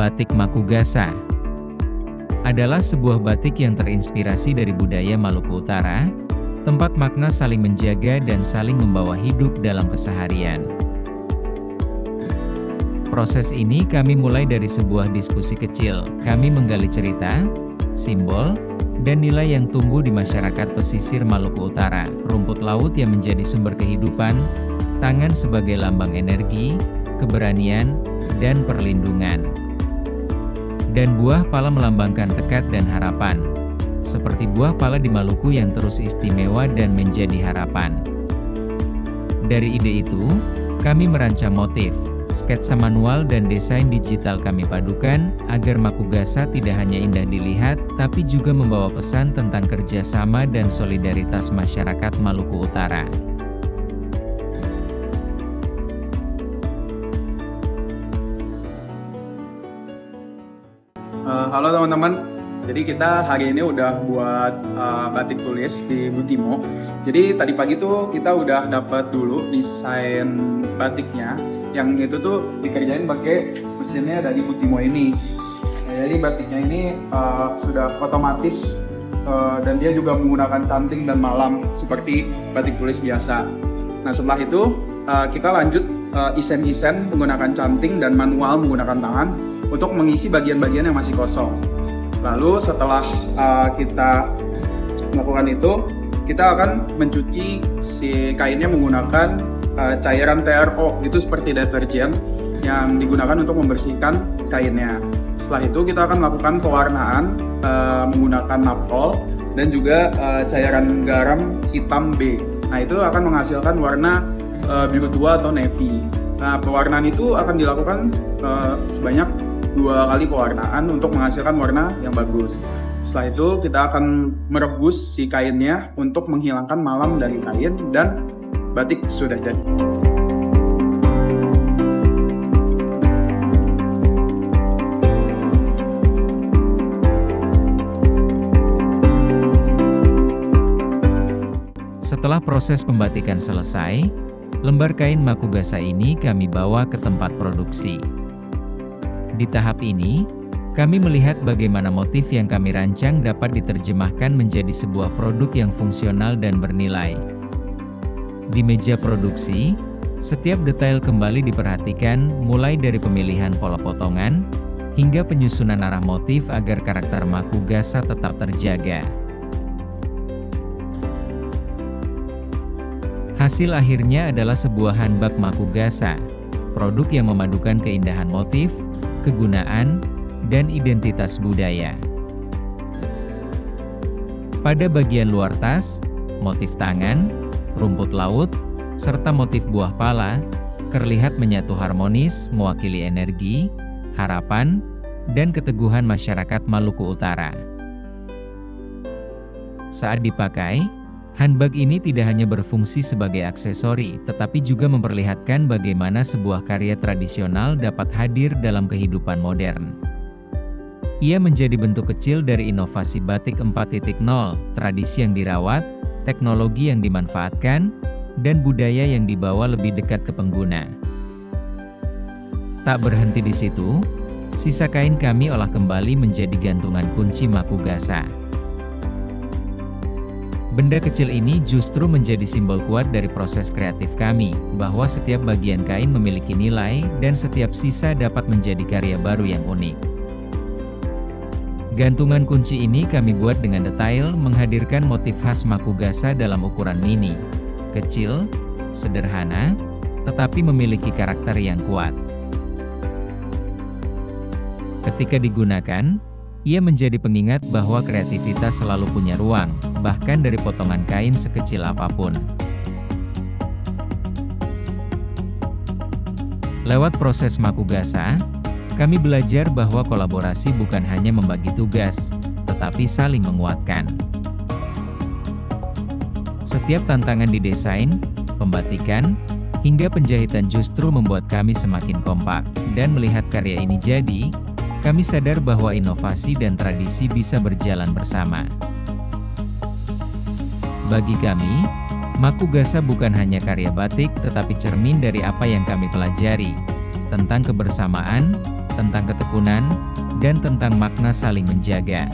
Batik Makugasa adalah sebuah batik yang terinspirasi dari budaya Maluku Utara, tempat makna saling menjaga dan saling membawa hidup dalam keseharian. Proses ini kami mulai dari sebuah diskusi kecil. Kami menggali cerita, simbol, dan nilai yang tumbuh di masyarakat pesisir Maluku Utara. Rumput laut yang menjadi sumber kehidupan, tangan sebagai lambang energi, keberanian, dan perlindungan. Dan buah pala melambangkan tekad dan harapan. Seperti buah pala di Maluku yang terus istimewa dan menjadi harapan. Dari ide itu, kami merancang motif, sketsa manual dan desain digital kami padukan, agar Makugasa tidak hanya indah dilihat, tapi juga membawa pesan tentang kerjasama dan solidaritas masyarakat Maluku Utara. Halo teman-teman, jadi kita hari ini udah buat batik tulis di Butimo. Jadi tadi pagi tuh kita udah dapat dulu desain batiknya, yang itu tuh dikerjain pakai mesinnya dari Butimo ini. Jadi batiknya ini sudah otomatis dan dia juga menggunakan canting dan malam seperti batik tulis biasa. Nah setelah itu kita lanjut isen-isen menggunakan canting dan manual menggunakan tangan untuk mengisi bagian-bagian yang masih kosong. Lalu setelah kita melakukan itu, kita akan mencuci si kainnya menggunakan cairan TRO, itu seperti deterjen yang digunakan untuk membersihkan kainnya. Setelah itu kita akan melakukan pewarnaan menggunakan naptol dan juga cairan garam hitam B. Nah itu akan menghasilkan warna biru tua atau navy. Nah pewarnaan itu akan dilakukan sebanyak 2 kali pewarnaan untuk menghasilkan warna yang bagus. Setelah itu kita akan merebus si kainnya untuk menghilangkan malam dari kain dan batik sudah jadi. Setelah proses pembatikan selesai, lembar kain Makugasa ini kami bawa ke tempat produksi. Di tahap ini, kami melihat bagaimana motif yang kami rancang dapat diterjemahkan menjadi sebuah produk yang fungsional dan bernilai. Di meja produksi, setiap detail kembali diperhatikan, mulai dari pemilihan pola potongan, hingga penyusunan arah motif agar karakter Makugasa tetap terjaga. Hasil akhirnya adalah sebuah handbag Makugasa, produk yang memadukan keindahan motif, kegunaan, dan identitas budaya. Pada bagian luar tas, motif tangan, rumput laut, serta motif buah pala, terlihat menyatu harmonis mewakili energi, harapan, dan keteguhan masyarakat Maluku Utara. Saat dipakai, handbag ini tidak hanya berfungsi sebagai aksesori, tetapi juga memperlihatkan bagaimana sebuah karya tradisional dapat hadir dalam kehidupan modern. Ia menjadi bentuk kecil dari inovasi batik 4.0, tradisi yang dirawat, teknologi yang dimanfaatkan, dan budaya yang dibawa lebih dekat ke pengguna. Tak berhenti di situ, sisa kain kami olah kembali menjadi gantungan kunci Makugasa. Benda kecil ini justru menjadi simbol kuat dari proses kreatif kami, bahwa setiap bagian kain memiliki nilai dan setiap sisa dapat menjadi karya baru yang unik. Gantungan kunci ini kami buat dengan detail, menghadirkan motif khas Makugasa dalam ukuran mini, kecil, sederhana, tetapi memiliki karakter yang kuat. Ketika digunakan, ia menjadi pengingat bahwa kreativitas selalu punya ruang, bahkan dari potongan kain sekecil apapun. Lewat proses Makugasa, kami belajar bahwa kolaborasi bukan hanya membagi tugas, tetapi saling menguatkan. Setiap tantangan di desain, pembatikan, hingga penjahitan justru membuat kami semakin kompak, dan melihat karya ini jadi, kami sadar bahwa inovasi dan tradisi bisa berjalan bersama. Bagi kami, Makugasa bukan hanya karya batik tetapi cermin dari apa yang kami pelajari, tentang kebersamaan, tentang ketekunan, dan tentang makna saling menjaga.